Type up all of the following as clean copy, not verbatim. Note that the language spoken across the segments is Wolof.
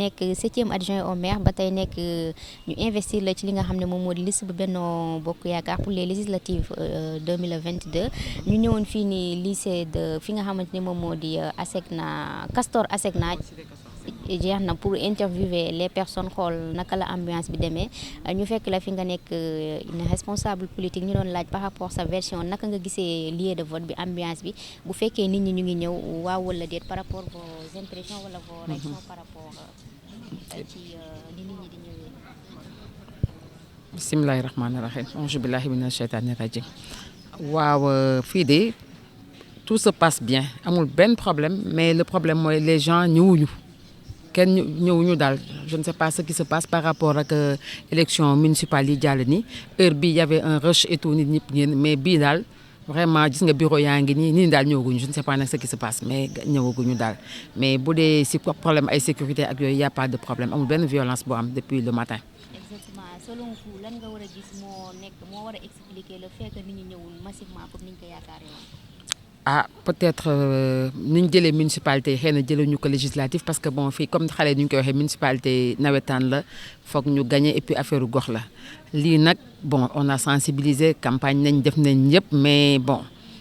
nekk 7e adjoint au maire ba tey nekk ñu investir la ci li nga xam ne moom moo di liste bu Benno Bokk Yaakaar pour les législatives 2022 ñu ñëwoon fii nii lycée de fi nga xamante ni moom moo di ASECNA Castor ASECNA jeex na pour interviewer les personnes xool naka la ambiance bi demee ñu fekk la fi nga nekk une responsable politique ñu doon laaj par rapport sa version naka nga gisee lieu de vote bi ambiance bi bu fekkee nit ñi ñu ngi ñëw waaw wala déet par rapport vos impressions wala vos réactions par rapport ci ni nit ñi di ñëwee. bismillahi rahmaani rahim auzu billahi mina shaytaani rajim waaw fii de tout se passe bien amul benn problème mais le problème mooy les gens ñëwuñu kenn ñëwuñu daal je ne sais pas ce qui se passe par rapport ak élection municipale yi jàll ni heure bi y avait un rush et tout nit ñëpp ngeen mais bii daal vraiment gis nga bureau yaa ngi nii daal ñëwaguñu je ne sais pas nag ce qui se passe mais ñëwaguñu daal mais bu dee si problème ay sécurité ak yooyu y a pas de problème amul benn violence boo am depuis le matin. Exactement selon vous lan nga war a gis moo war a expliquer le fait que nit ñi ñëwul massivement comme ni ñu ko yaakaaree woon. ah peut-être ni ñu jëlee municipalité xëy na jëlee ñu ko législatif parce que bon fii comme xale ni ñu koy waxee municipalité nawetaan la foog ñu gagné et puis affaire gox la lii nag bon on a sensibilisé campagne nañ def nañ yëpp mais bon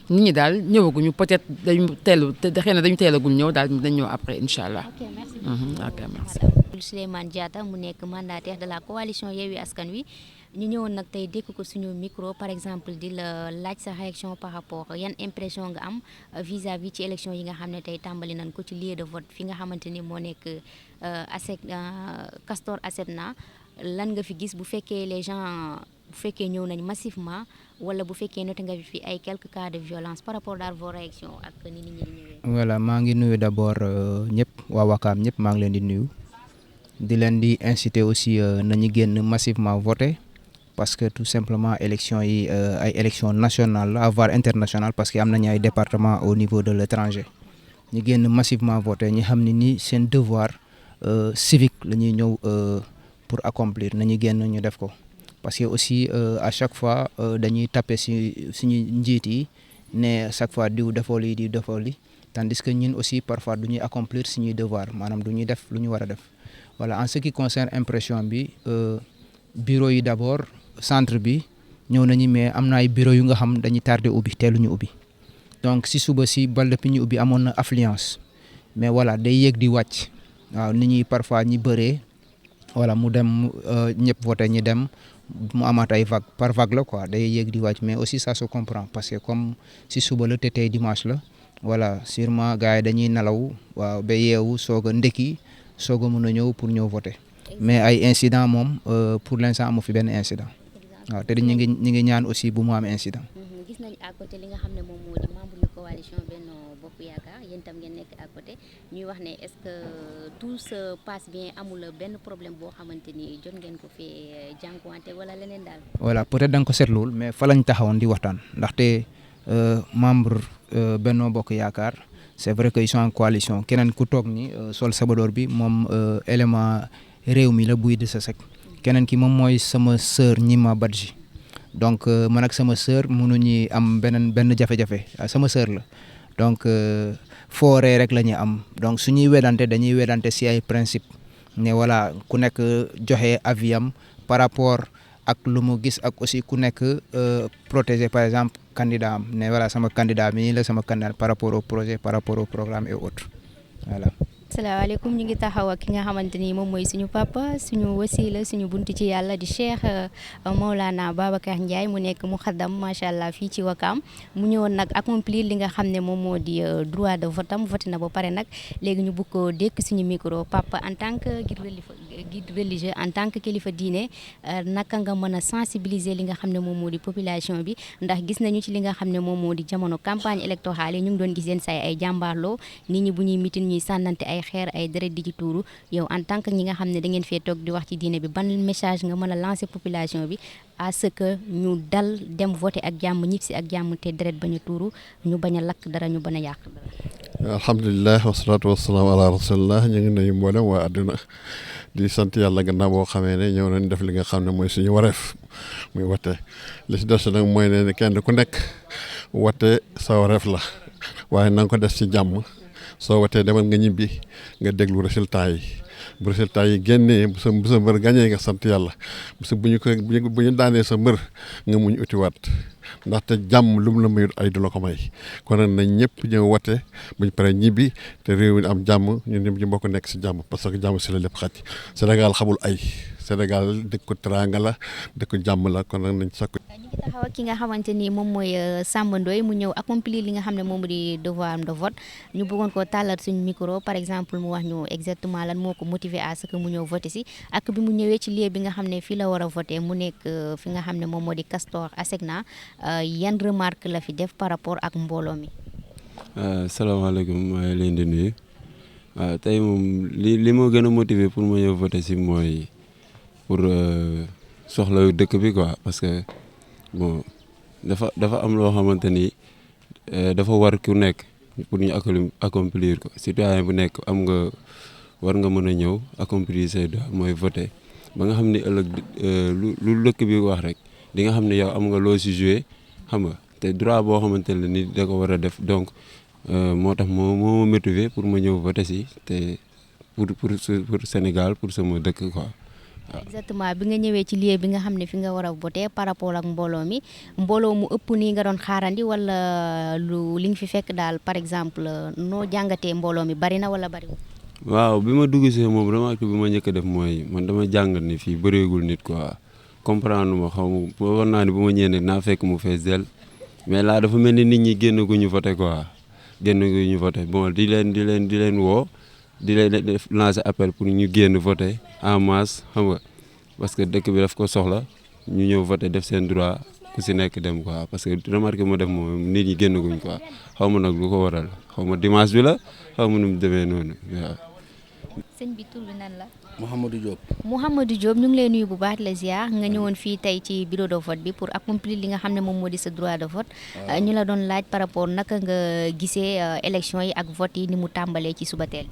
nit ñi daal ñëwaguñu peut-être dañu xëy na dañu teelagul ñëw daal dañ ñëw après incha allah. ok merci ok merci. Souleymane Diatta mu nekk mandataire de la coalition Yewwi Askan Wi. ñu ñëwoon nag tey dékk ko suñu micro par exemple di la laaj sa réaction par rapport yan impression nga am vis-à-vis ci élection yi nga xam ne tey tàmbali nañ ko ci lieu de vote fi nga xamante ni moo nekk Castor ASECNA lan nga fi gis bu fekkee les gens bu fekkee ñëw nañ massivement wala bu fekkee noté nga fi ay quelques cas de violence par rapport daal vos réactions ak ni nit ñi di ñëwee. voilà maa ngi nuyu d'abord ñëpp waa Wakaam ñëpp maa ngi leen di nuyu di leen di inciter aussi nañu génn massivement voter. Parce que tout simplement élection yi ay élection nationale la voire internationale parce que am nañu ay département au niveau de l'étranger ñu génn massivement voter ñi xam ne ni seen devoir civique la ñuy ñëw pour accomplir nañu génn ñu def ko parce que aussi à chaque fois dañuy taper si suñu njiit yi ne chaque fois diw defoo lii diw defoo lii tandis que ñun aussi parfois du ñuy accomplir suñuy devoir maanaam du ñuy def lu ñu war a def voilà en ce qui concerne impression bi bureau yi d'abord centre bi ñëw nañu mais am na ay bureau yu nga xam dañuy tardé ubbi teeluñu ubbi donc si suba si bal depuis ñu ubbi amoon na affluence mais voilà day yéeg di wàcc waaw nit ñi parfois ñi bëree voilà mu dem ñëpp voté ñi dem mu amaat ay vague par vague la quoi day yéeg di wàcc mais aussi ça se comprend parce que comme si suba la te tey dimanche la voilà sûrement gars yi dañuy nelaw waaw ba yeewu soog a ndekki soog a mën a ñëw pour ñëw voter mais ay incident moom pour l'instant amu fi benn incident. waaw te ñu ngi ñaan aussi bu mu am incident. gis nañu à côté li nga xam ne moom moo di membre yu coalition Benno Bokk Yaakaar yéen tam ngeen nekk à côté ñuy wax ne est-ce que tout se passe bien amul benn problème boo xamante ni jot ngeen ko fee jànkuwante wala leneen daal. voilà peut-être da nga ko seetluwul mais fa lañ taxawoon di waxtaan ndaxte membre Benno Bokk Yaakaar c'est vrai que ils sont en coalition keneen ku toog ni sol sabadoor bi moom élément réew mi la buy de sa sec. keneen ki moom mooy sama sœur Gnima Badji donc man ak sama sœur mënuñu am benn jafe-jafe sama sœur la donc fooree rek la ñuy am donc suñuy wedante dañuy wedante si ay principe ne voilà ku nekk joxe avis am par rapport ak lu mu gis ak aussi ku nekk protéger par exemple candidat am ne voilà sama candidat bi nii la sama candidat par rapport au projet par rapport au programme et autres voilà. salaamaaleykum ñu ngi taxaw ak ki nga xamante ni moom mooy suñu papa suñu wasila suñu buntu ci yàlla di Cheikh Maulana Babacar Ndiaye mu nekk mu xaddam macha allah fii ci Wakaam mu ñëwoon nag accomplir li nga xam ne moom moo di droit de vote am voté na ba pare nag léegi ñu bëgg ko dékk suñu micro papa en tant que guide religieux en tant que kilifa diine naka nga mën a sensibiliser li nga xam ne moom moo di population bi ndax gis nañu ci li nga xam ne moom moo di jamono campagne électorale yi ñu ngi doon gis yenn say ay jàmbaarloo nit ñi bu ñuy mitin ñuy sànnante ay xeer ay deret di ci tuuru yow en tant que ñi nga xam ne da ngeen fee toog di wax ci diine bi ban message nga mën a lancer population bi à ce que ñu dal dem voter ak jàmm ñibbisi ak jàmm te deret bañ a tuuru ñu bañ a lakk dara ñu bañ a yàq dara. alhamdulilah wasalaatu wasalaam ala rasulillah ñu ngi nuyu mboolem waa àdduna di sant yàlla gannaaw boo xamee ne ñëw nañ def li nga xam ne mooy suñu wareef muy wote li si des nag mooy ne kenn ku nekk wote sa wareef la waaye na nga ko def ci jàmm soo wotee demal nga ñibbi nga déglu résultat yi bu résultat yi génnee bu sa mbër gagné nga sant yàlla bu ñu daanee sa mbër nga muñ utiwaat ndaxte jàmm lu mu la mayut ay du la ko may kon nag nañ ñëpp ñëw wote buñ paree ñibbi te réew mi am jàmm ñun ñëpp ñu bokk nekk si jàmm parce que jàmm si la lépp xaj Sénégal xamul ay Sénégal dëkku teraanga la dëkku jàmm la kon nag nañ sakku. ñu ngi taxaw ak ki nga xamante ni moom mooy Samba Ndoye mu ñëw accomplir li nga xam ne moom di devoir de vote ñu bëggoon koo tàllal suñu micro par exemple mu wax ñu exactement lan moo ko motiver à ce que mu ñëw voter si ak bi mu ñëwee ci lieu bi nga xam ne fii la war a voter mu nekk fi nga xam ne moom moo di Castor Asegna yan remarque la fi def par rapport ak mbooloo mi. salaamaaleykum maa ngi leen di nuyu waaw tey moom li moo gën a motiver pour ma ñëw voter si mooy pour soxla dëkk bi quoi parce que bon dafa am loo xamante ni dafa war ku nekk pour ñu accomplir ko citoyen bu nekk war nga mën a ñëw accomplir say droit mooy voter ba nga xam ne ëllëg lu dëkk bi wax rek di nga xam ne yow am nga loo si joué xam nga te droit boo xamante ne ni da ko war a def donc moo tax moo motivé pour ma ñëw voter si te pour Sénégal pour sama dëkk quoi. exactement bi nga ñëwee ci lieu bi nga xam ne fi nga war a voter par rapport ak mbooloo mu ëpp nii nga doon xaarandi wala li nga fi fekk daal par exemple noo jàngatee mbooloo mi bari na wala bariwul. waaw bi ma dugg see moom remarque bi ma njëkk a def mooy man dama jàngat ni fii bëreegul nit quoi comprendre ma xaw ma war naa ne bu ma ñëwee naa fekk mu fees del mais là dafa mel ni nit ñi génn gu ñu voter quoi génn gu ñu voter bon di leen woo di leen def lancer appel pour ñu génn voter en masse xam nga parce que dëkk bi daf ko soxla ñu ñëw voter def seen droit ku si nekk dem quoi parce que remarque ma def moom nit ñi génn guñ quoi xaw ma nag lu ko waral xaw ma dimanche bi la xaw ma nu mu demee noonu waaw. sëñ bi tur bi nan la. Mouhamadou Diop ñu ngi lay nuyu bu baax la ziar nga ñëwoon fii tey ci bureau de vote bi pour accomplir li nga xam ne moom moo di sa droit de vote ñu la doon laaj par rapport naka nga gisee élection yi ak vote yi ni mu tàmbalee ci suba teel.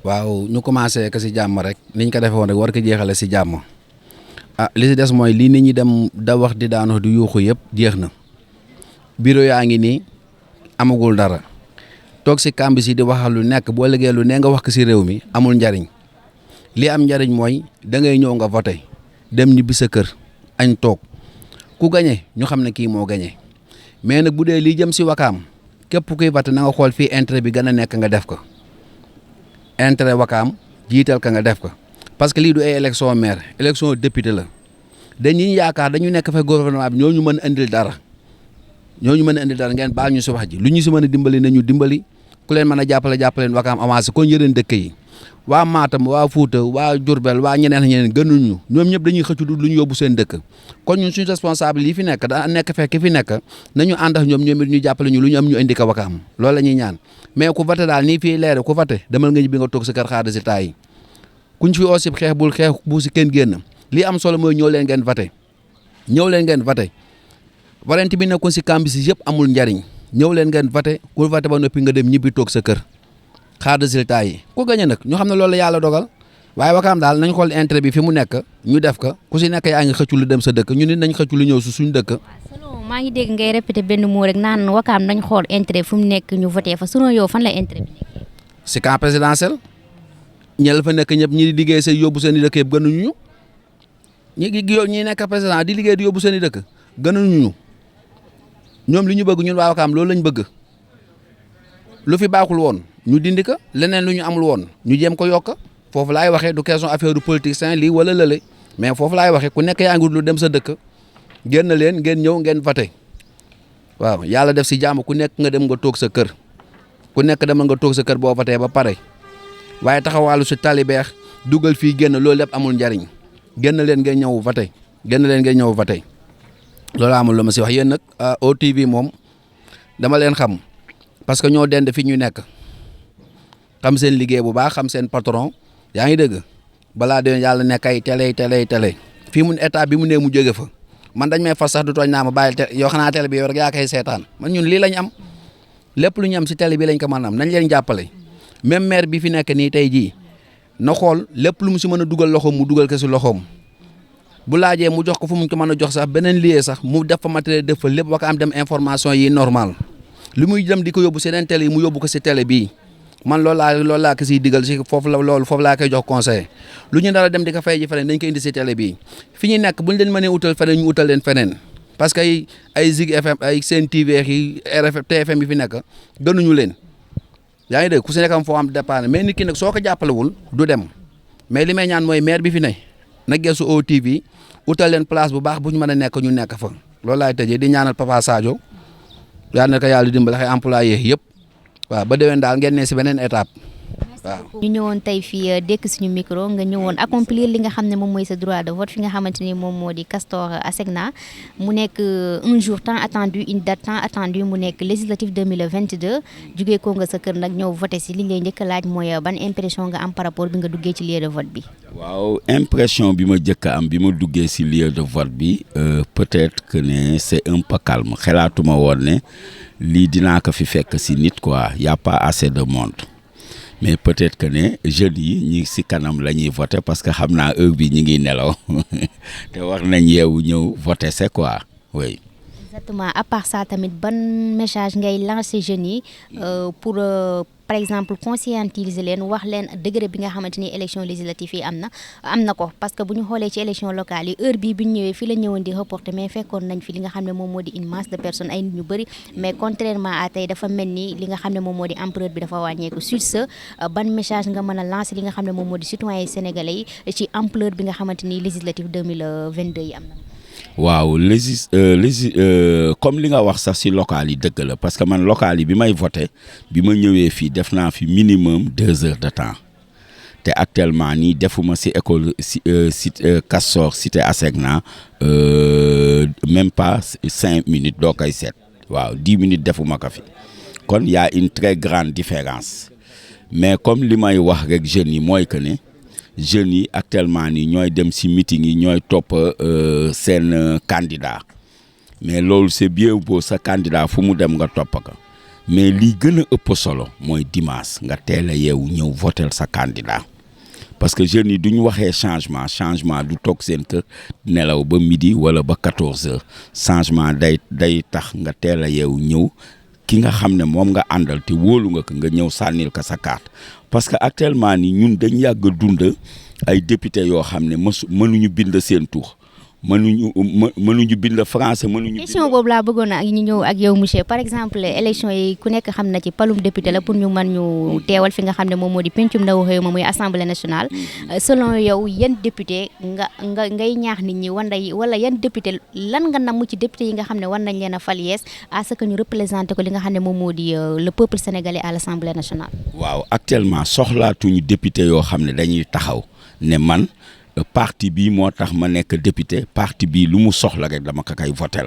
waaw ñu commencé que si jàmm rek niñ ko defee woon rek war ko jeexale si jàmm li si des mooy lii nit ñi dem da wax di daanoo di yuuxu yëpp jeex na bureau yaa ngi nii amagul dara toog si kàmb si di waxal lu nekk boo liggéey lu ne nga wax ko si réew mi amul njariñ li am njariñ mooy da ngay ñëw nga voté dem ñibbi sa kër añ toog ku gañe ñu xam ne kii moo gañe mais nag bu dee lii jëm si wakaam képp kuy voté na nga xool fii intérêt bi gën a nekk nga def ko intérêt wakaam jiital ka nga def ko parce que lii du ay élection maire élection député la dañuy yaakaar dañu nekk fa gouvernement bi ñooñu mën a indil dara ngeen baal ñu si wax ji lu ñu si mën a dimbali nañu dimbali ku leen mën a jàppale leen wakaam avancé kon yëreen dëkk yi waa Matam waa Fouta waa Diourbel waa ñeneen gënuñu ñoom ñëpp dañuy xëccu du lu ñu yóbbu seen dëkk kon ñun suñu responsable yi fi nekk daa nekk fekk fi nekk nañu ànd ak ñoom it ñu jàppale ñu lu ñu am ñu indi ko wakaam loolu la ñuy ñaan mais ku voté daal nii fii leere ku voté demal nga ñibbi nga toog sa kër xaar résultat yi kuñ fi aussi xeex bu si kenn génn li am solo mooy ñëw leen ngeen voté warante bi nekkoon si camp si yëpp amul njariñ ñëw leen ngeen voté ku voté ba noppi nga dem ñibbi toog sa kër xaar résultat yi ku gañe nag ñu xam ne loolu yàlla dogal waaye wakaam daal nañ xool intérêt bi fi mu nekk ñu def ko ku si nekk yaa ngi xëccu lu dem sa dëkk ñu nit nañ xëccu lu ñëw su suñu dëkk. selon maa ngi dégg ngay répété benn mot rek naan wakaam nañ xool intérêt fu mu nekk ñu voté fa selon yow fan la intérêt bi nekk. si camp présidentiel ñel fa nekk ñëpp ñi di liggéey say yóbbu seen i dëkk yëpp gënuñu ñu ñi nekk président di liggéey di yóbbu seen i dëkk gënuñu ñoom li ñu bëgg ñun waa wakaam loolu lañ bëgg lu fi baaxul woon ñu dindi ko leneen lu ñu amul woon ñu jéem ko yokk foofu laay waxee du question affaire du politicien lii wala lële mais foofu laay waxee ku nekk yaa ngi lu dem sa dëkk génn leen ngeen ñëw ngeen voté waaw yàlla def si jàmm ku nekk nga dem nga toog sa kër ku nekk demal nga toog sa kër boo voté ba pare waaye taxawaalu si talibeex dugal fii génn loolu lépp amul njariñ génn leen ngeen ñëw voté loolu amul lu ma si wax yéen nag OTV moom dama leen xam parce que ñoo dend fi ñu nekk xam seen liggéey bu baax xam seen patron yaa ngi dégg balaa de yàlla nekk ay télé fii mu état bi mu ne mu jóge fa man dañ may fas sax du tooñ naa ma bàyyi yoo xanaa télé bi yow rek yaa koy seetaan man ñun lii lañ am lépp lu ñu am si télé bi lañ ko mën a am nañ leen jàppale même maire bi fi nekk nii tey jii na xool lépp lu mu si mën a dugal loxoom mu dugal ko si loxoom bu laajee mu jox ko fu mu ko mën a jox sax beneen lieu sax mu def fa matériel def fa lépp ba ko am dem information yi normal li muy dem di ko yóbbu seen télé yi mu yóbbu ko si télé bii man loolu laa ko siy digal si foofu laa koy jox conseil lu ñu dara dem di ko fay ji feneen dañ ko indi si télé bii fi ñu nekk bu ñu leen mënee utal feneen ñu utal leen feneen parce que ay Zik FM ay Sen TV yi RFM TFM yi fi nekk gënuñu leen yaa ngi dégg ku si nekk am foo am départ mais nit ki nag soo ko jàppalewul du dem mais li may ñaan mooy maire bi fi ne na geesu OTV utal leen place bu baax bu ñu mën a nekk ñu nekk fa loolu laay tëjee di ñaanal Papa Sadio yal na ko yàlla dimbali ay employé yëpp waaw ba déwén daal ngeen ne si beneen étape waaw. ñu ñëwoon tey fii dekk suñu micro nga ñëwoon accomplir li nga xam ne moom mooy sa droit de vote fi nga xamante ni moom moo di Castor Asegna mu nekk un jour tant attendu une date tant attendue mu nekk législative 2022 jugee ko nga sa kër nag ñëw voté si li lay njëkk a laaj mooy ban impression nga am par rapport bi nga duggee ci lieu de vote bi. waaw impression bi ma njëkk a am bi ma duggee si lieu de vote bi peut-être que ne c'est un peu calme xelaatuma woon ne lii dinaa ko fi fekk si nit quoi y a pas assez de monde. mais peut-être que ne jeunes yi ñi si kanam la ñuy voter parce que xam naa heure bi ñi ngi nelaw te war nañ yeewu ñëw voter c'est quoi oui. exactement à part ça tamit ban message ngay lancer jeunes yi pour par exemple conscientiser leen wax leen degré bi nga xamante ni élection législative yi am na ko parce que bu ñu xoolee ci élection locale yi heure bii bi ñu ñëwee fii la ñëwoon di reporter mais fekkoon nañ fi li nga xam ne moom moo di une masse de personnes ay nit ñu bëri mais contrairement à tey dafa mel ni li nga xam ne moom moo di ampleur bi dafa wàññeeku sur ce ban message nga mën a lancer li nga xam ne moom moo di citoyens sénégalais yi ci ampleur bi nga xamante ni législative 2022 yi am na. waaw comme li nga wax sax si local yi dëgg la parce que man local yi bi may voté bi ma ñëwee fii def naa fi minimum 2 heures de temps te actuellement nii defuma si école Castor cité Asegna même pas 5 minutes doo koy seet waaw 10 minutes defuma ko fi kon y a une très grande différence mais comme li may wax rek jeunes yi mooy que ne jeunes yi actuellement nii ñooy dem ci meeting yi ñooy topp seen candidat mais loolu c'est bien beau sa candidat fu mu dem nga topp ko mais lii gën a ëpp solo mooy dimanche nga teel a yeewu ñëw voter sa candidat parce que jeunes yi duñ waxee changement du toog seen kër nelaw ba midi wala ba 14 heures changement day tax nga teel a yeewu ñëw ki nga xam ne moom nga àndal te wóolu nga ko nga ñëw sànnil ko sa carte parce que actuellement ni ñun dañ yàgg dund ay député yoo xam ne mënuñu bind seen tur mënuñu bind français mënuñu. question boobu laa bëggoon ak ñu ñëw ak yow monsieur par exemple élection yi ku nekk xam na ci palum député la pour ñu mën ñu teewal fi nga xam ne moom moo di pencum ndaw réew ma muy assemblée nationale selon yow yan député ngay ñaax nit ñi wala yan député lan nga namm ci député yi nga xam ne war nañ leen a fal yees à ce que ñu représenté ko li nga xam ne moom moo di le peuple sénégalais à l'assemblée nationale. waaw actuellement soxlaatuñu député yoo xam ne dañuy taxaw ne man. parti bii moo tax ma nekk député parti bii lu mu soxla rek dama ko koy votel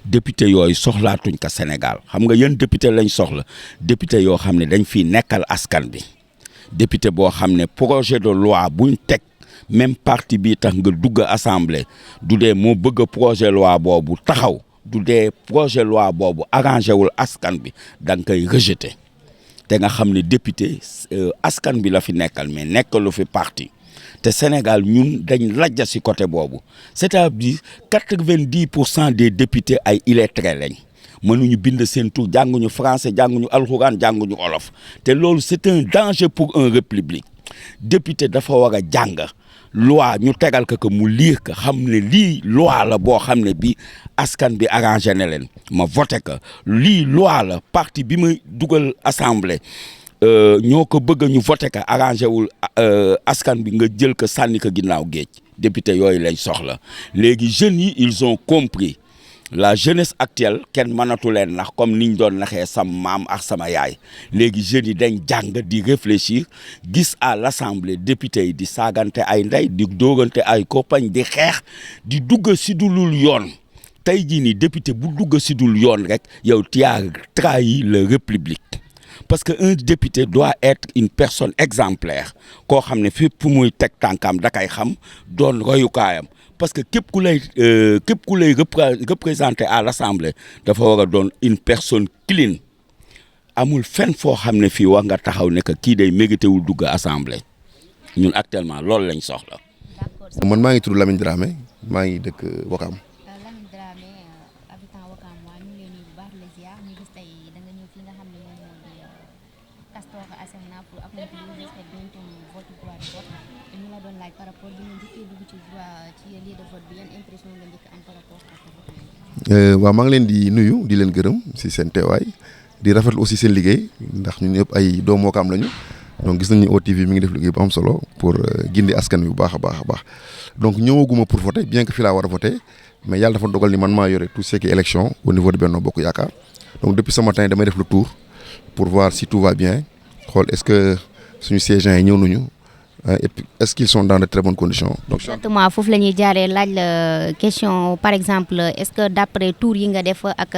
député yooyu soxlaatuñ ko Sénégal xam nga yan député lañ soxla député yoo xam ne dañ fiy nekkal askan bi député boo xam ne projet de loi buñ teg même parti bii tax nga dugg assemblée du dee moo bëgg projet loi boobu taxaw du dee projet loi boobu arrangé wul askan bi da nga koy rejeter te nga xam ne député askan bi la fi nekkal mais nekkalu fi parti te Sénégal ñun dañ lajja ci côté boobu c'est-à-dire 90% des députés ay illettrés lañ mënuñu bind seen tur jànguñu français jànguñu alxuraan jànguñu olof te loolu c'est un danger pour un république député dafa war a jàng loi ñu tegal ko mu lire ko xam ne lii loi la boo xam ne bi askan bi arrangé na leen ma voté ko lii loi la parti bi ma dugal assemblée ñoo ko bëgg ñu voté ko arrangé wul askan bi nga jël ko sànni ko ginnaaw géej député yooyu lañ soxla léegi jeunes yi ils ont compris la jeunesse actuelle kenn mënatu leen nax comme niñ doon naxee sama maam ak sama yaay léegi jeunes yi dañ jàng di réfléchir gis à l'assemblée député yi di saagante ay ndey di dóorante ay koppañ di xeex di dugg si dulul yoon tey jii nii député bu dugg si dul yoon rek yow tu as trahi la république parce que un député doit être une personne exemplaire koo xam ne fépp fu muy teg tànkam da kay xam doon royukaayam parce que képp ku lay représenter à l'assemblée dafa war a doon une personne clean amul fenn foo xam ne fii wax nga taxaw ne que kii day mérité wul dugg assemblée ñun actuellement loolu lañ soxla. man maa ngi tudd Lamine Dramé maa ngi dëkk Wakaam. Lamine Dramé habitant Wakaam waa ñu ngi lay nuyu bu baax la ziar ñu gis tey da nga ñëw fi nga xam ne moom moo di Castor Assemna pour accomplir respect bientôt votre droit de vote te ñu la doon laaj par rapport bi nga njëkkee dugg ci lieu de vote bi yan impression nga njëkk am par rapport ak vote. waaw maa ngi leen di nuyu di leen gërëm si seen teewaay di rafetlu aussi seen liggéey ndax ñun ñëpp ay doomu Wakaam lañu donc gis nañu OTV mi ngi def liggéey bu am solo pour gindi askan wi bu baax a baax donc ñëwaguma pour voter bien que fii laa war a voter mais yàlla dafa dogal ni man maa yore tout ce qui est élection au niveau de Benno Bokk Yaakaar donc depuis ce matin damay def le tour pour voir si tout va bien xool est-ce que suñu siégeants yi ñëw nañu et puis est-ce qu'ils sont dans de très bonnes conditions. Donc exactement foofu la ñuy jaaree laaj la question par exemple est-ce que d'après tour yi nga def ak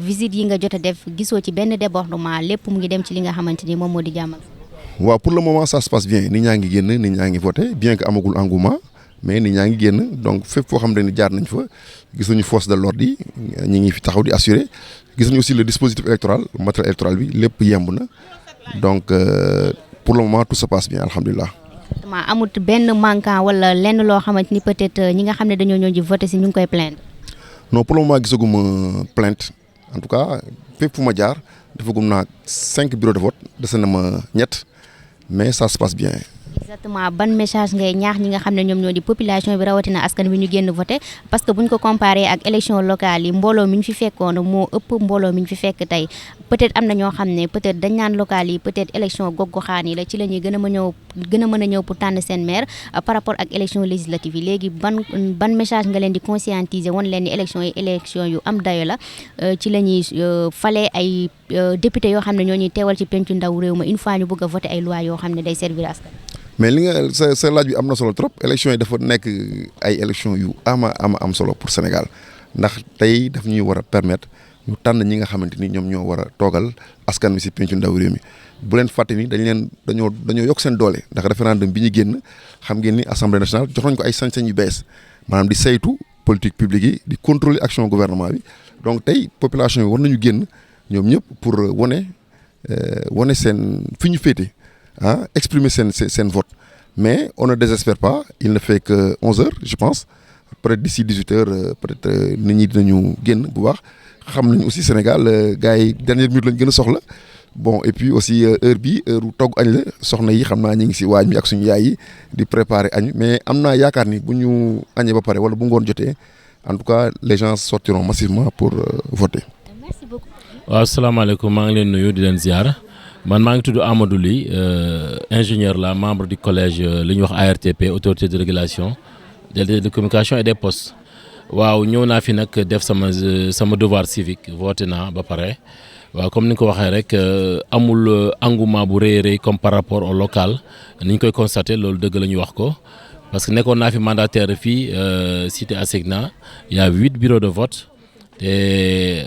visite yi nga jot a def gisoo ci benn débordement lépp mu ngi dem ci li nga xamante ni moom moo di jàmm. waaw pour le moment ça se passe bien nit ñaa ngi génn nit ñaa ngi voté bien que amagul engouement mais nit ñaa ngi génn donc fépp foo xam ne jaar nañ fa gis nañu force de l'ordre yi ñi ngi fi taxaw di assurer gis nañu aussi le dispositif électoral matériel électoral bi lépp yemb na donc pour le moment tout se passe bien alhamdulilah. exactement amut benn manquant wala lenn loo xamante ni peut-être ñi nga xam ne dañoo ñëw di voté si ñu ngi koy plaindre. non pour le moment gisaguma plainte en tout cas fépp fu ma jaar defagum naa 5 bureaux de vote dese na ma ñett mais ça se passe bien. exactement ban message ngay ñaax ñi nga xam ne ñoom ñoo di population bi rawatina askan bi ñu génn voté parce que buñ ko comparé ak élection locale yi mbooloo mi ñu fi fekkoon moo ëpp mbooloo mi ñu fi fekk tey peut-être am na ñoo xam ne peut-être dañ naan locale yi peut-être élection gox-goxaan yi la ci la ñuy gën a mën a ñëw pour tànn seen maire par rapport ak élection législative yi léegi ban message nga leen di conscientiser woon leen ni élection yu am dayo la ci la ñuy fale ay député yoo xam ne ñoo ñuy teewal ci pencu ndaw réew ma une fois ñu bëgg a voté ay loi yoo xam ne day servir askan. mais li nga sa laaj bi am na solo trop élection yi dafa nekk ay élection yu am solo pour Sénégal ndax tey daf ñuy war a permettre ñu tànn ñi nga xamante ni ñoom ñoo war a toogal askan wi si pencu ndaw réew mi bu leen fàtte ni dañoo yokk seen doole ndax référendum bi ñu génn xam ngeen ni assemblée nationale jox nañ ko ay sañ-sañ yu bees maanaam di saytu politique publique yi di contrôler action gouvernement bi donc tey population yi war nañu génn ñoom ñëpp pour wane seen fi ñu féete exprimer seen vote mais on ne désespère pas il ne fait que 11 heures je pense peut-être d'ici 18 heures peut-être nit ñi dinañu génn bu baax xam nañu aussi Sénégal gars yi dernière minute lañ gën a soxla bon et puis aussi heure bi heure togg añ la soxna yi xam naa ñu ngi si waañ mi ak suñu yaay yi di préparer añ mais am naa yaakaar ni bu ñu añee ba pare wala bu ngoon jotee en tout cas les gens sortiront massivement pour voter. Merci beaucoup. waaw salaamaaleykum maa ngi leen nuyu di leen ziar. man maa ngi tudd Amadou Ly ingénieur la membre du collège li ñuy wax ARTP autorité de régulation des communications et des postes waaw ñëw naa fi nag def sama devoir civique voté naa ba pare waaw comme ni nga ko waxee rek amul engouement bu rëy comme par rapport au local ni ñu koy constaté loolu dëgg la ñu wax ko parce que nekkoon naa fi mandataire fii cité Asegna il y a 8 bureaux de vote te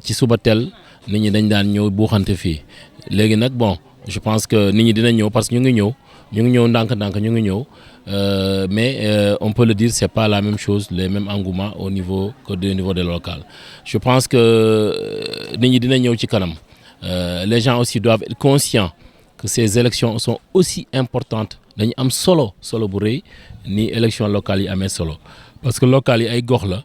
ci suba teel nit ñi dañ daan ñëw buuxante fii. léegi nag bon je pense que nit ñi dina ñëw parce que ñu ngi ñëw ndànk-ndànk ñu ngi ñëw mais on peut le dire c'est pas la même chose les mêmes engouements au niveau des locales je pense que nit ñi dina ñëw ci kanam les gens aussi doivent être conscients que ces élections sont aussi importantes dañu am solo bu rëy ni élections locales yi amee solo parce que locales yi ay gox la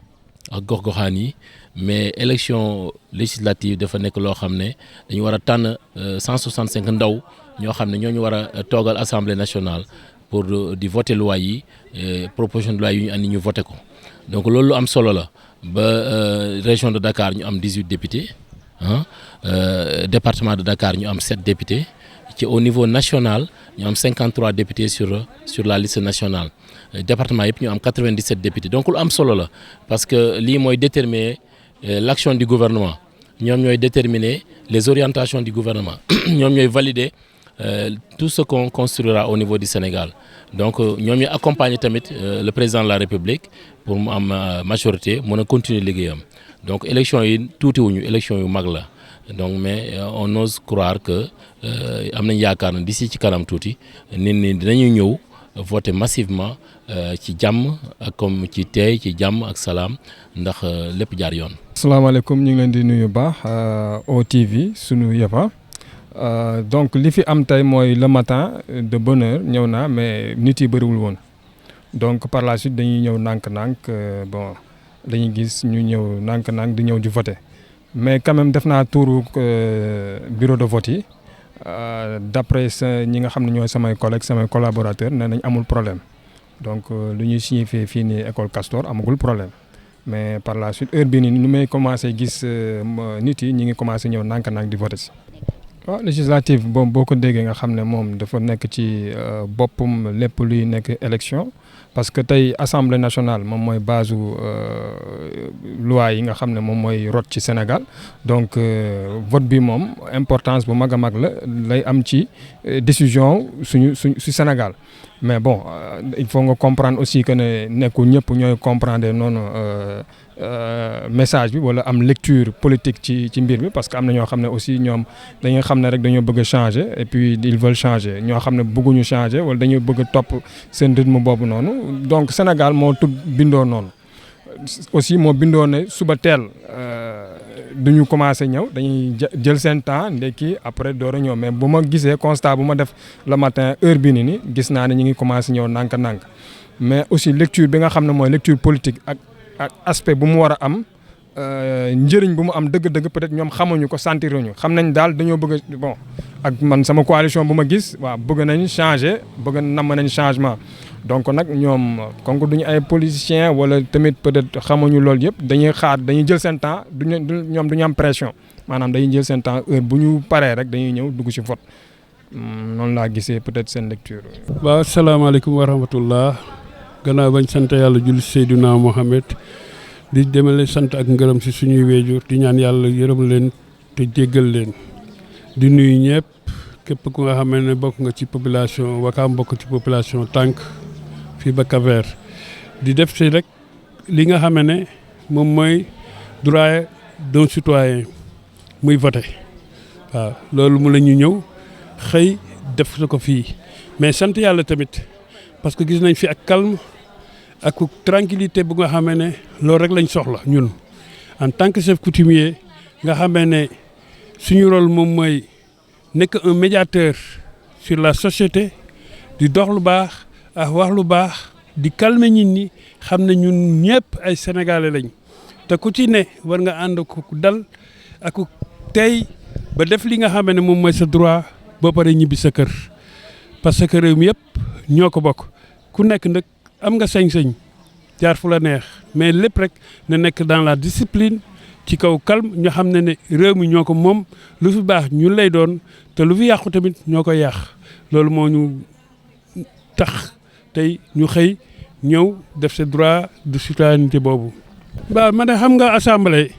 ak gox-goxaan yi mais élection législative dafa nekk loo xam ne dañu war a tànn 165 ndaw ñoo xam ne ñooñu war a toogal assemblée nationale pour di voter loi yi proposition de loi yi ñu andi ñu voter ko donc loolu lu am solo la ba région de Dakar ñu am 18 députés département de Dakar ñu am 7 députés ci au niveau national ñu am 53 députés sur la liste nationale département yëpp ñu am 97 députés donc lu am solo la parce que lii mooy déterminer l'action du gouvernement ñoom ñooy déterminer les orientations du gouvernement ñoom ñooy valider tout ce qu'on construira au niveau du Sénégal donc ñoom ñooy accompagner tamit le président de la République pour mu am majorité mën a continuer liggéeyam donc élection yi tuutiwuñu élection yu mag la donc mais on ose croire que am nañ yaakaar na d'ici ci kanam tuuti nit ñi dinañu ñëw voter massivement ci jàmm ak comme ci teey ci jàmm ak salaam ndax lépp jaar yoon. asalaamaaleykum ñu ngi leen di nuyu baax OTV sunu yëfa donc li fi am tey mooy le matin de bonne heure ñëw naa mais nit yi bëriwul woon donc par la suite dañuy ñëw nànk-nànk bon dañuy gis ñu ñëw nànk-nànk di ñëw di voter mais quand même def naa touru bureau de vote yi d'après ñi nga xam ne ñooy samay collègues samay collaborateurs nee nañ amul problème donc lu ñuy signifié fii nii école Castor amagul problème mais par la suite heure bii nii nu may commencé gis nit yi ñi ngi commencé ñëw nànk-nànk di voter si. waaw législative boo ko déggee nga xam ne moom dafa nekk ci boppam lépp luy nekk élection parce que tey assemblée nationale moom mooy base loi yi nga xam ne moom mooy rot ci Sénégal donc vote bi moom importance bu mag a mag la lay am ci décision suñu Sénégal mais bon il faut nga comprendre aussi que ne nekkul ñëpp ñooy comprendre noonu message bi wala am lecture politique ci mbir bi parce que am na ñoo xam ne aussi ñoom dañuy xam ne rek dañoo bëgg a changer et puis ils veulent changer ñoo xam ne bëgguñu changer wala dañoo bëgg a topp seen rythme boobu noonu donc Sénégal moo bindoo noonu aussi moo bindoo ne suba teel duñu commencé ñëw dañuy jël seen temps ndekki après door a ñëw mais bu ma gisee constat bu ma def le matin heure bi ni gis naa ne ñu ngi commencé ñëw nànk-nànk mais aussi lecture bi nga xam ne mooy lecture politique ak aspect bu mu war a am njëriñ bu mu am dëgg-dëgg peut-être ñoom xamuñu ko sentiruñu xam nañ daal dañoo bëgg bon ak man sama coalition bu ma gis waaw bëgg nañ changer namm nañ changement donc nag ñoom kon duñu ay politiciens wala tamit peut-être xamuñu loolu yëpp dañuy xaar dañuy jël seen temps ñoom duñu am pression maanaam dañuy jël seen temps heure bu ñu paree rek dañuy ñëw dugg ci vote noonu laa gisee peut-être seen lecture. waaw asalaamaaleykum wa rahmatullah gannaaw bañ sant yàlla julli Seydina Mohamed di demale sant ak ngërëm si suñuy weejur di ñaan yàlla yërëm leen te jéggal leen di nuyu ñëpp képp ku nga xam ne bokk nga ci population Wakaam bokk ci population tànk fii ba Cap-Vert di def si rek li nga xam ne moom mooy droit d'un citoyen muy voter waaw loolu mu la ñu ñëw xëy def ko fii mais sant yàlla tamit parce que gis nañ fi ak calme ak tranquillité bu nga xamee ne loolu rek lañ soxla ñun en tant que chef coutumier nga xamee ne suñu rôle moom mooy nekk un médiateur sur la société di dox lu baax ak wax lu baax di calmer nit ñi xam ne ñun ñëpp ay sénégalais lañ te ku ci ne war nga ànd ku dal ak tey ba def li nga xamee ne moom mooy sa droit boo paree ñibbi sa kër parce que réew mi yëpp ñoo ko bokk ku nekk nag am nga sañ-sañ jaar fu la neex mais lépp rek na nekk dans la discipline ci kaw calme ñu xam ne réew mi ñoo ko moom lu fi baax ñun lay doon te lu fi yàqu tamit ñoo koy yàq loolu moo ñu tax tey ñu xëy ñëw def sa droit de citoyenneté boobu. waaw man de xam nga assemblée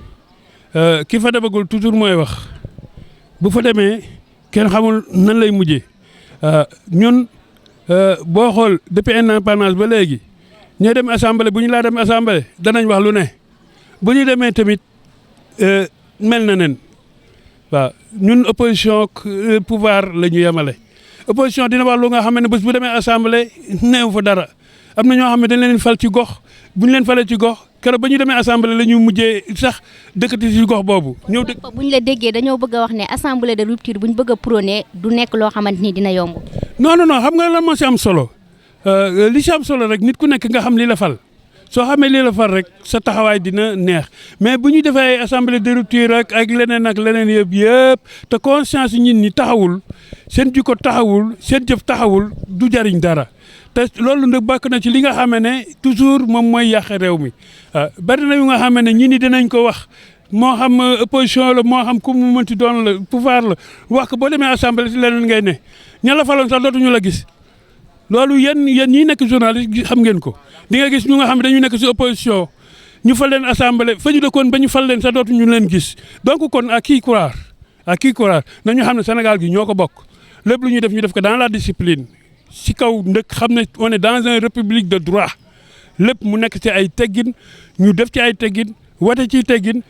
ki fa demagul toujours mooy wax bu fa demee kenn xamul nan lay mujjee ñun. boo xool depuis indépendance ba léegi ñooy dem assemblée bu ñu laa dem assemblée danañ wax lu ne bu ñu demee tamit mel na nen waaw ñun opposition pouvoir la ñu yemale opposition dina wax lu nga xam ne bés bu demee assemblée neew fa dara am na ñoo xam ne dañ leen fal ci gox bu ñu leen falee ci gox keroog ba ñu demee assemblée la ñu mujjee sax dëkkati ci gox boobu. ñëw dëkk bu ñu la déggee dañoo bëgg a wax ne assemblée de rupture bu ñu bëgg a prôné du nekk loo xamante ni dina yomb. non xam nga lan moo si am solo li si am solo rek nit ku nekk nga xam li la fal soo xamee li la fal rek sa taxawaay dina neex mais bu ñu defee assemblée de rupture rek ak leneen yëpp te conscience yi nit ñi taxawul seen jikko taxawul seen jëf taxawul du jariñ dara. te loolu nag bokk na ci li nga xam ne toujours moom mooy yàq réew mi bari na yu nga xam ne ñi ni dinañ ko wax moo xam opposition la moo xam ku mu mënti doon la pouvoir la wax ko boo demee assemblée si leneen ngay ne ña la faloon sax dootuñu la gis loolu yéen ñi nekk journaliste xam ngeen ko di nga gis ñu nga xam ne dañu nekk si opposition ñu fal leen assemblée fa ñu dëkkoon ba ñu fal leen sax dootuñu leen gis donc kon à qui croire nañu xam ne Sénégal gi ñoo ko bokk lépp lu ñuy def ñu def ko dans la discipline. ci kaw ndëkk xam ne on est dans une république de droit lépp mu nekk ci ay teggin ñu def ci ay teggin wate ci teggin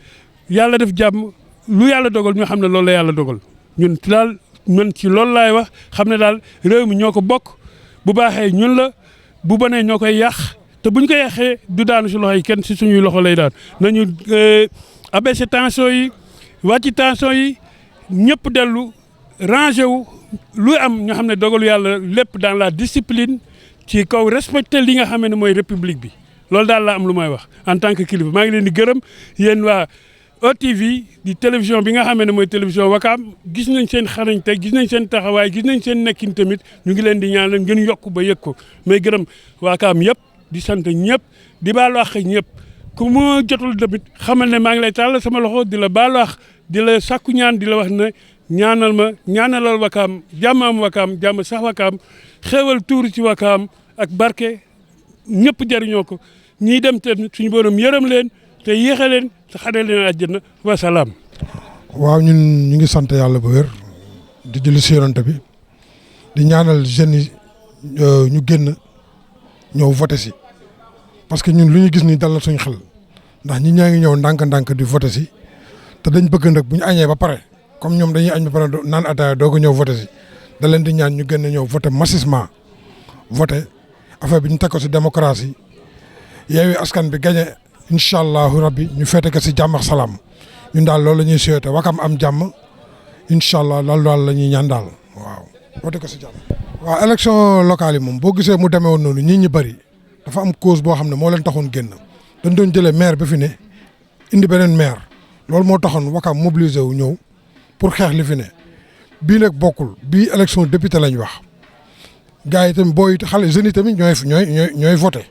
yàlla def jàmm lu yàlla dogal ñu xam ne loolu la yàlla dogal ñun daal man ci loolu laay wax xam ne daal réew mi ñoo ko bokk bu baaxee ñun la bu bonee ñoo koy yàq te buñ ko yàqee du daanu si loxo yi kenn si suñuy loxo lay daan nañu abaisser tension yi wàcc tension yi ñëpp dellu rangé wu lu am ñu xam ne dogalu yàlla lépp dans la discipline ci kaw respecté li nga xam ne mooy république bi loolu daal la am lu may wax en tant que kilifa maa ngi leen di gërëm yéen waa OTV di télévision bi nga xam ne mooy télévision Wakaam gis nañ seen xarañte gis nañ seen taxawaay gis nañ seen nekkin tamit ñu ngi leen di ñaanal ngeen yokk ba yëg ko may gërëm Wakaam yëpp di sant ñëpp di baalu àq ñëpp ku ma jotul tamit xamal ne maa ngi lay tàllal sama loxo di la baalu àq di la sàkku ñaan di la wax ne ñaanal ma ñaanalal Wakaam jàmm am Wakaam jàmm sax Wakaam xéewal tuur ci Wakaam ak barke ñëpp jariñoo ko ñiy dem te suñu borom yërëm leen te yéexe leen te xare leen àjjana wa salaam. waaw ñun ñu ngi sant yàlla bu wér di julli si yonent bi di ñaanal jeunes yi ñu génn ñëw voté si parce que ñun lu ñu gis ni dal na suñu xel ndax ñi ñaa ngi ñëw ndànk-ndànk di voté si te dañ bëgg nag bu ñu añee ba pare comme ñoom dañuy añ ba pare naan ataaya doo ko ñëw voté si da leen di ñaan ñu génn ñëw voté massivement voté affaire bi ñu teg ko si démocratie Yewwi Askan bi gagné incha allahu rabbi ñu feete ko si jàmm ak salaam ñun daal loolu la ñuy souhaité Wakaam am jàmm incha allah loolu daal la ñuy ñaan daal waaw voté ko si jàmm. waaw élection locale yi moom boo gisee mu demee woon noonu nit ñi bëri dafa am cause boo xam ne moo leen taxoon génn dañ doon jëlee maire bi fi ne indi beneen maire loolu moo taxoon Wakaam mobilisé wu ñëw pour xeex li fi ne bii nag bokkul bii élection député lañ wax gars yi tamit booy xale jeunes yi tamit ñooy voté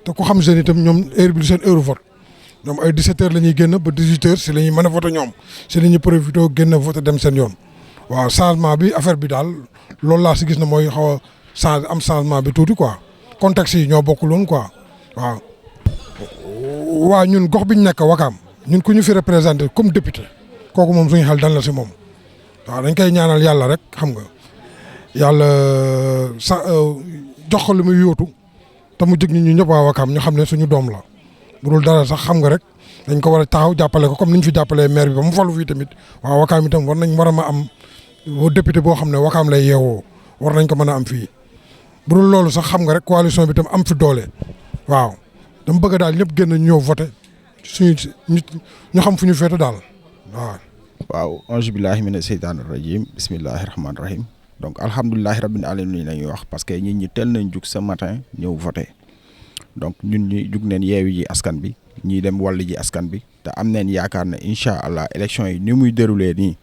te ku xam jeunes yi tamit ñoom heure bi du seen heure vote ñoom ay 17h la ñuy génn ba 18h si la ñuy mën a voté ñoom si la ñuy profité génn voté dem seen yoon waaw changement bi affaire bi daal loolu laa si gis ne mooy xaw a am changement bi tuuti quoi contexte yi ñoo bokkul woon quoi waaw. waaw ñun gox bi ñu nekk Wakaam ñun ku ñu fi représenté comme député kooku moom suñu xel dal na si moom waaw dañ koy ñaanal yàlla rek xam nga yàlla jox ko li muy yóotu te mu jëg ñu ñëpp waa Wakaam ñu xam ne suñu doom la bu dul dara sax xam nga rek dañ ko war a taxaw jàppale ko comme ni ñu fi jàppalee maire bi ba mu falu fii tamit waa Wakaam itam war a ma am député boo xam ne Wakaam lay yeewoo war nañ ko mën a am fii bu dul loolu sax xam nga rek coalition bi tam am fi doole waaw dama bëgg daal ñëpp génn ñëw voté suñu ñu xam fu ñu féete daal waaw. waaw ange billahi mina seytaani rajim bismillahi rahmaani rahim donc alhamdulilahi rabbil alamin la ñuy wax parce que nit ñi teel nañ jug ce matin ñëw voté donc ñun ñi jug neen yeewi ji askan bi ñii dem wàll ji askan bi te am neen yaakaar ne incha allah élection yi ni muy déroulé nii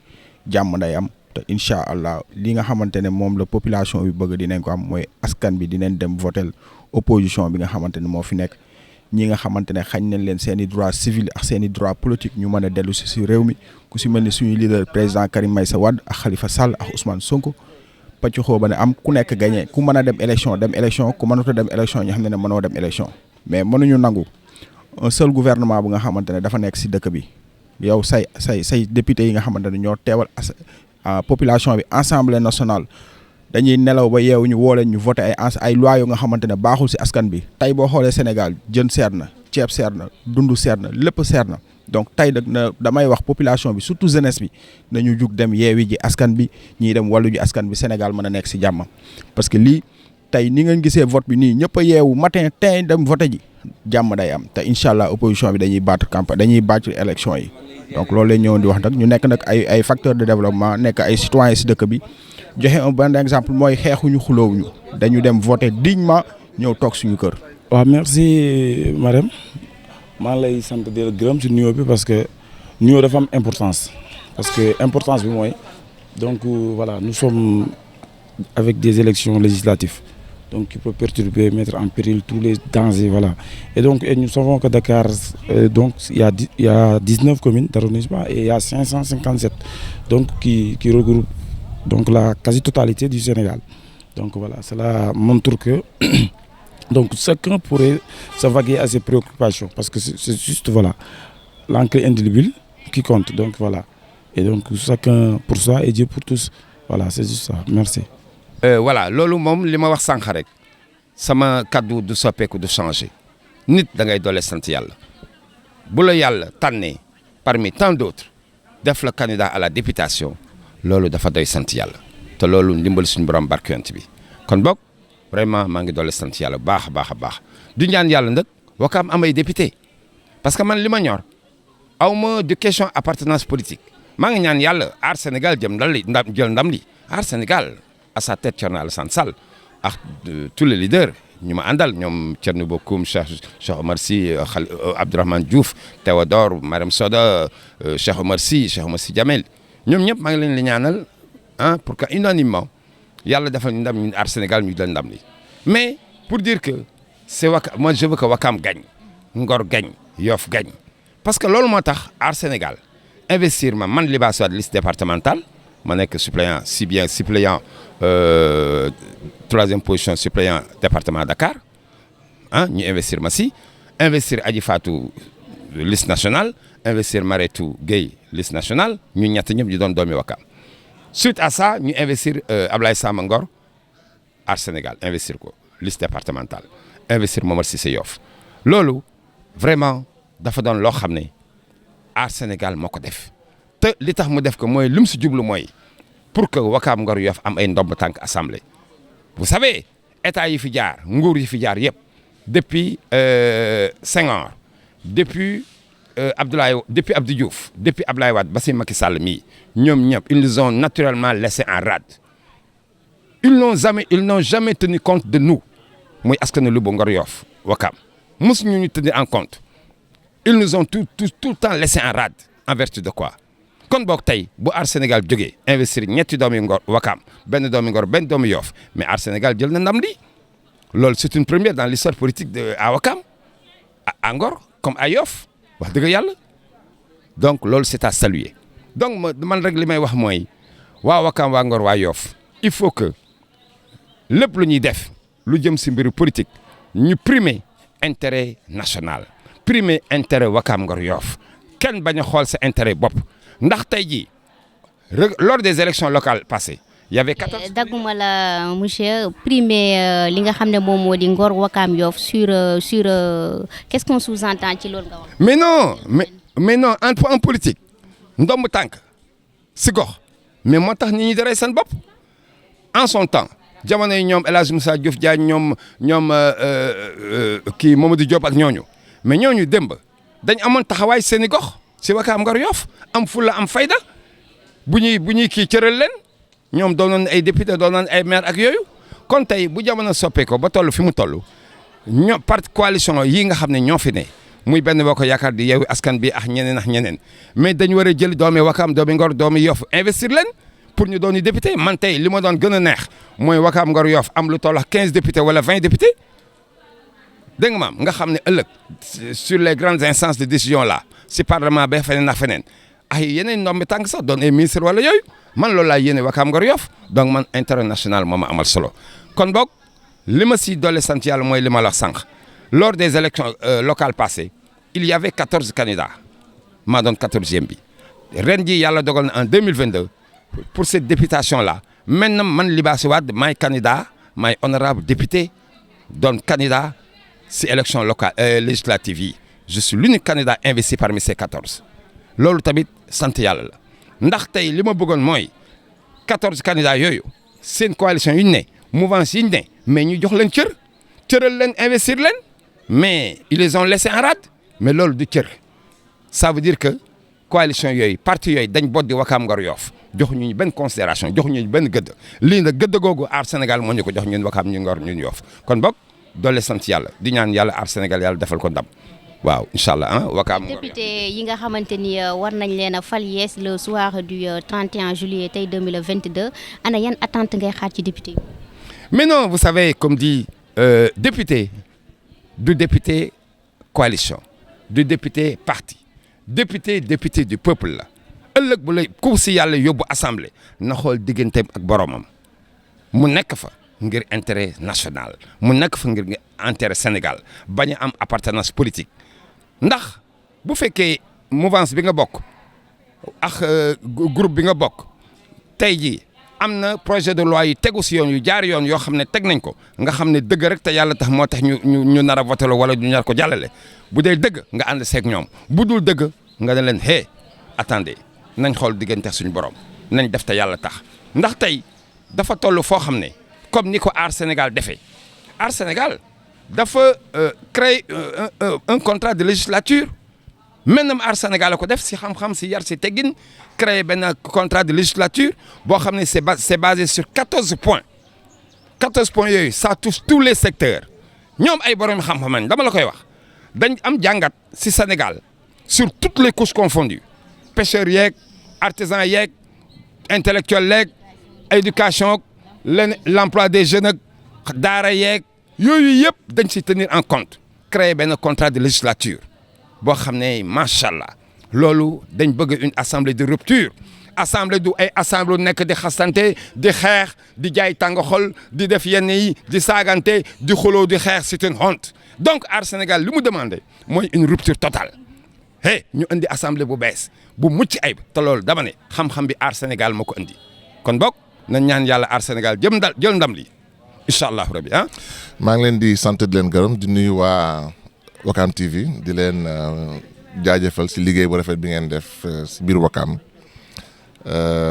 jàmm day am te incha allah li nga xamante ne moom la population bi bëgg dinañ ko am mooy askan bi dinañ dem votel opposition bi nga xamante ne moo fi nekk ñi nga xamante ne xañ nañ leen seen i droit civil ak seen i droit politique ñu mën a dellu si réew mi ku si mel ni suñu leader président Karim Meïssa Wade ak Khalifa Sall ak Ousmane Sonko pàcc xoo ba ne am ku nekk gagné ku mën a dem élection ku mënut a dem élection ñu xam ne mënoo dem élection mais mënuñu nangu un seul gouvernement bu nga xamante ne dafa nekk si dëkk bi yow say député yi nga xamante ne ñoo teewal population bi assemblée nationale dañuy nelaw ba yeewu ñu woo leen ñu voté ay loi yu nga xamante ne baaxul si askan bi tey boo xoolee Sénégal jën seer na ceeb seer na dund seer na lépp seer na donc tey nag damay wax population bi surtout jeunesse bi nañu jug dem yeewi ji askan bi ñiy dem wàllu ji askan bi Sénégal mën a nekk si jàmm parce que lii tey ni ngeen gisee vote bi nii ñëpp a yeewu matin tey dem voté ji jàmm day am te incha allah opposition bi dañuy battre campagne dañuy battre élection yi donc loolu la ñëwoon di wax nag ñu nekk nag ay facteurs de développement nekk ay citoyens si dëkk bi joxe un bon exemple mooy xeexuñu xuloowuñu dañu dem voter dignement ñëw toog suñu kër. waaw merci Marème maa lay sant di la gërëm ci nuyoo bi parce que nuyoo dafa am importance parce que importance bi mooy donc voilà nous sommes avec des élections législatives donc qui peut perturber mettre en péril tous les dangers voilà et donc nous savons que Dakar donc il y a 19 communes d'arrondissement et il y a 557 donc qui regroupent donc la quasi-totalité du Sénégal. Donc voilà, cela montre que donc chacun pourrait se vaguer à ses préoccupations parce que c'est juste voilà l'encre indélébile qui compte. Donc voilà. Et donc chacun pour soi et Dieu pour tous. Voilà, c'est juste ça. Merci. Voilà, loolu moom li ma wax sànq rek sama kaddu du soppeeku du changer nit da ngay doole sant yàlla bu la yàlla tànnee parmi tant d'autres def la candidat à la députation. loolu dafa doy sant yàlla te loolu ndimbal suñu borom barkent bi kon boog vraiment maa ngi doole sant yàlla baax a baax a baax du ñaan yàlla nag Wakaam am ay député parce que man li ma ñor aw ma de question appartenance politique maa ngi ñaan yàlla aar Sénégal jël ndam li aar Sénégal à sa tête Thierno Alassane Sall ak tous les leaders ñu ma àndal ñoom Thierno Bocoum Cheikh Omar Sy Abdourahmane Diouf Théodore Marème Soda Cheikh Omar Sy Jamel ñoom ñëpp maa ngi leen di ñaanal pour que unanimement yàlla defal ñu ndam ñu Aar Sénégal ñu jël ndam li mais pour dire que c'est moi je veux que Wakam gagne Ngor gagne Yoff gagne parce que loolu moo tax Aar Sénégal investir ma man Libasse Wade liste départementale ma nekk suppléant troisième position suppléant département Dakar ñu investir ma si investir Adji Fatou liste nationale investir Maretou Gueye liste nationale ñu ñett ñëpp ñu doon doomi Wakam suite à ça ñu investir Ablaye Samba Ngor Aar Sénégal investir ko liste départementale investir Momar Cissé Yoff loolu vraiment dafa doon loo xam ne Aar Sénégal moo ko def te li tax mu def ko mooy lu mu si jublu mooy pour que Wakam Ngor Yoff am ay ndomb tànk assemblée vous savez état yi fi jaar nguur yi fi jaar yëpp depuis Senghor depuis Abdou Diouf depuis Abdoulaye Wade ba si Macky Sall mii ñoom ñëpp ils nous ont naturellement laissé en rade ils n'ont jamais tenu compte de nous muy askanu Louga Ngor Yoff Wakam mosuñu ñu tenir en compte ils nous ont tout le temps laissé en rade en vertu de quoi kon boog tey bu Aar Sénégal jógee investir ñetti doomi Ngor Wakam benn doomi Ngor benn doomi Yoff mais Aar Sénégal jël na ndam li loolu c'est une première dans l'histoire politique à Wakam à Ngor comme à Yoff wax dëgg yàlla donc loolu c'est à saluer donc man rek li may wax mooy waa Wakam waa Ngor waa Yoff il faut que lépp lu ñuy def lu jëm si mbiru politique ñu primer intérêt national primer intérêt Wakam Ngor Yoff kenn bañ a xool sa intérêt bopp ndax tey jii lors des élections locales passées il y avait 14. dagguma la monsieur primer li nga xam ne moom moo di Ngor Wakam Yoff sur qu'est-ce qu'on sous-entend ci loolu nga wax. mais non en politique ndomb tànk si gox mais moo tax nit ñi di rey seen bopp en son temps jamono yi ñoom El Hadj Moussa Diouf Diagne ñoom kii Mamadou Diop ak ñooñu mais ñooñu démb dañ amoon taxawaay seen i gox si Wakam Ngor Yoff am fulla am fayda bu ñuy kii cëral leen ñoom doonoon ay député doonoon ay maire ak yooyu kon tey bu jamono soppee ko ba toll fi mu toll ñoo parti coalition yi nga xam ne ñoo fi ne muy benn boo ko yaakaar di Yewwi Askan bi ak ñeneen mais dañu war a jël doomi Wakam doomi Ngor doomi Yoff investir leen pour ñu doon député man tey li ma doon gën a neex mooy Wakam Ngor Yoff am lu toll ak 15 députés wala 20 députés dégg nga maam nga xam ne ëllëg sur les grandes instances de décision là si parlement ba feneen ak feneen ay yeneen ndombi tànk sax doon ay ministre wala yooyu man loolu laa yéene Wakam Ngor Yoff donc man international moo ma amal solo kon boog li ma si doole sant yàlla mooy li ma la wax sànq lors des élections locales passées il y avait 14 candidats maa doon 14e bi ren ji yàlla dogal na en 2022 pour cette députation là maintenant man Libasse Wade maay candidat maay honorable député doon candidat si élection locale législative yi je suis l'unique candidat investi parmi ces 14 loolu tamit sant yàlla la ndax tey li ma bëggoon mooy 14 candidats yooyu seen coalition yu ñu ne mouvance yi ñu ne mais ñu jox leen cëral leen investir leen mais ils les ont laissés en rade mais loolu du cër ça veut dire que coalition yooyu parti yooyu dañ boddi Wakam Ngor Yoff joxuñu ñu benn considération joxuñu ñu benn gëdd lii nag gëdd googu Aar Sénégal moo ñu ko jox ñun Wakam ñu Ngor ñun Yoff kon boog doole sant yàlla di ñaan yàlla Aar Sénégal yàlla defal ko ndam waaw incha allah Wakam Ngor député yi nga xamante ni war nañ leen a fal yees le soir du 31 juillet tey 2022 ana yan attente ngay xaar ci député yi. mais non vous savez comme dit député du député coalition du député parti député du peuple la ëllëg bu lay ku si yàlla yóbbu assemblée na xool digganteem ak boromam mu nekk fa ngir intérêt national mu nekk fa ngir intérêt Sénégal bañ a am appartenance politique ndax bu fekkee mouvance bi nga bokk ak groupe bi nga bokk tey jii am na projet de loi yi tegu si yoon yu jaar yoon yoo xam ne teg nañ ko nga xam ne dëgg rek te yàlla tax moo tax ñu nar a voté wala ñu nar ko jàllale bu dee dëgg nga ànd seeg ñoom bu dul dëgg nga ne leen hey attendez nañ xool diggante suñu borom nañ def te yàlla tax ndax tey dafa toll foo xam ne comme ni ko Aar Sénégal defee Aar Sénégal dafa créer un contrat de législature maintenant Aar Sénégal ko def si xam-xam si yar si teggin créer benn contrat de législature boo xam ne c'est basé sur 14 points 14 points yooyu ça touche tous les secteurs ñoom ay borom xam-xam dama la koy wax dañ am jàngat si Sénégal sur toutes les couches confondues pêcheurs yeeg artisans yeeg intellectuels yeeg éducation l'emploi des jeunes ak daara yeeg yooyu yëpp dañ si tenir en compte créer benn contrat de législature boo xam ne macha allah loolu dañ bëgg une assemblée de rupture assemblée du ay assemblée nekk di xasante di xeex di jaay tàng xol di def yenn yi di saagante di xuloo di xeex c'est une honte donc Aar Sénégal li mu demandé mooy une rupture totale ñu indi assemblée bu bees bu mucc ayib te loolu dama ne xam-xam bi Aar Sénégal moo ko indi kon boog nañ ñaan yàlla Aar Sénégal jël ndam li incha allah rabbi ah. maa ngi leen di sant di leen gërëm di nuyu waa Wakam TV di leen jaajëfal si liggéey bu rafet bi ngeen def si biir Wakam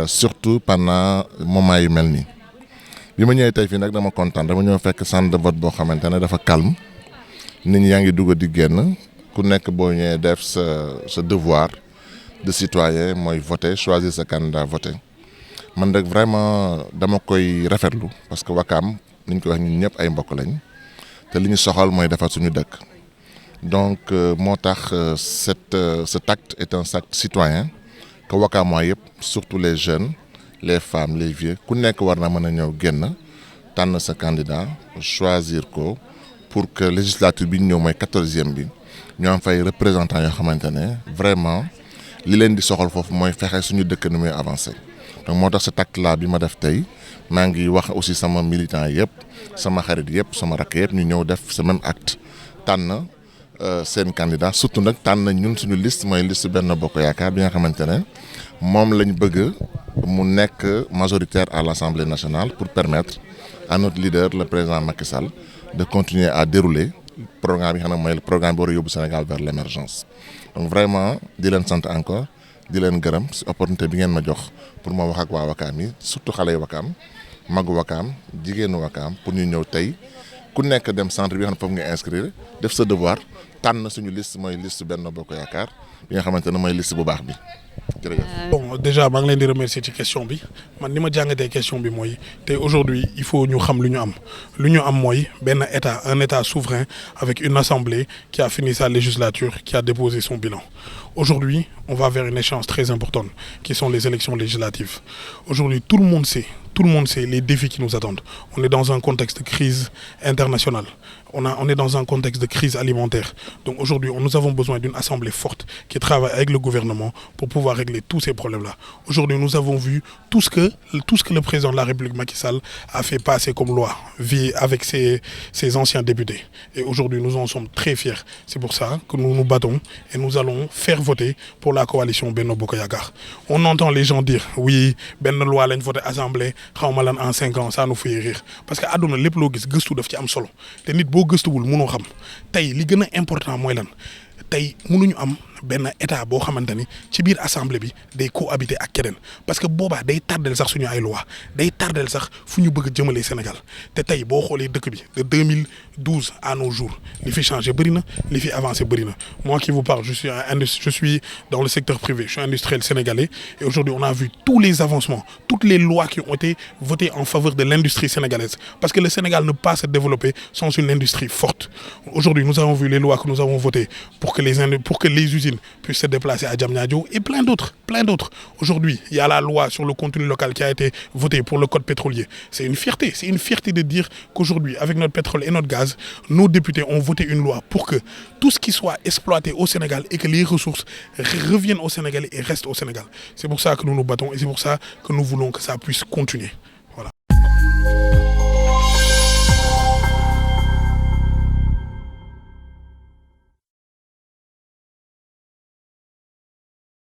surtout pendant moment yu mel nii bi ma ñëwee tey fii nag dama kontaan dama ñëw fekk centre de vote boo xamante ne dafa calme nit ñi yaa ngi dugg di génn ku nekk boo ñëwee def sa devoir de citoyen mooy voter choisir sa candidat voter man nag vraiment dama koy rafetlu parce que Wakam ni ñu koy wax ñun ñëpp ay mbokk lañ te li ñu soxal mooy defar suñu dëkk donc moo tax cet acte est un acte citoyen que Wakamois yëpp surtout les jeunes les femmes les vieux ku nekk war na mën a ñëw génn tànn sa candidat choisir ko pour que législature bi ñu ñëw mooy 14e bi ñu am fay représentants yoo xamante ne vraiment li leen di soxal foofu mooy fexe suñu dëkk ni muy avancer donc moo tax cet acte là bi ma def tey maa ngi wax aussi sama militant yëpp sama xarit yëpp sama rakk yëpp ñu ñëw def ce même acte tànn seen candidat surtout nag tànn ñun suñu liste mooy liste Benno Bokk Yaakaar bi nga xamante ne moom lañ bëgg mu nekk majoritaire à l'Assemblée nationale pour permettre à notre leader le président Macky Sall de continuer à dérouler programme bi nga xam ne mooy le programme bi war a yóbbu Sénégal vers l'émergence donc vraiment di leen sant encore di leen gërëm si opportunité bi ngeen ma jox pour ma wax ak waa Wakam yi surtout xale yi Wakam magu Wakam jigéenu Wakam pour ñu ñëw tey ku nekk dem centre bi nga xam ne foofu nga inscrire def sa devoir tànn suñu liste mooy liste Benno Bokk Yaakaar bi nga xamante ne mooy liste bu baax bi jërëjëf. Bon déjà maa ngi leen di remercier ci question bi man ni ma jàngatee question bi mooy tey aujourd'hui il faut ñu xam lu ñu am mooy benn état un état souverain avec une assemblée qui a fini sa législature qui a déposé son bilan. Aujourd'hui on va vers une échéance très importante qui sont les élections législatives. Aujourd'hui tout le monde sait les défis qui nous attendent. On est dans un contexte de crise internationale. On est dans un contexte de crise alimentaire. Donc aujourd'hui, nous avons besoin d'une assemblée forte qui travaille avec le gouvernement pour pouvoir régler tous ces problèmes-là. Aujourd'hui, nous avons vu tout ce que le président de la République Macky Sall a fait passer comme loi avec ses anciens députés. Et aujourd'hui, nous en sommes très fiers. C'est pour ça que nous nous battons et nous allons faire voter pour la coalition Benno Bokk Yaakaar. On entend les gens dire oui, benn loi lañ voté assemblée xawma lan en 5 ans ça nous fait rire parce que àdduna lépp loo gis gëstu daf ci am solo te nit boo gëstuwul mënoo xam tey li gën a important mooy lan tey mënuñu am benn état boo xamante ni ci biir assemblée bi day cohabiter ak keneen parce que boobaa day tardel sax suñu ay loi day tardel sax fu ñu bëgg a jëmale Sénégal te tey boo xoolee dëkk bi de 2012 à nos jours li fi changé bëri na li fi avancé bëri na moi qui vous parle je suis dans le secteur privé je suis industriel sénégalais et aujourd'hui on a vu tous les avancements toutes les lois qui ont été votées en faveur de l'industrie sénégalaise parce que le Sénégal ne peut pas se développer sans une industrie forte. Aujourd'hui nous avons vu les lois que nous avons votées pour que les usines puissent se déplacer à Diamniadio et plein d'autres. Aujourd'hui, il y a la loi sur le contenu local qui a été votée pour le code pétrolier. C'est une fierté de dire qu'aujourd'hui, avec notre pétrole et notre gaz, nos députés ont voté une loi pour que tout ce qui soit exploité au Sénégal et que les ressources reviennent au Sénégal et restent au Sénégal. C'est pour ça que nous nous battons et c'est pour ça que nous voulons que ça puisse continuer.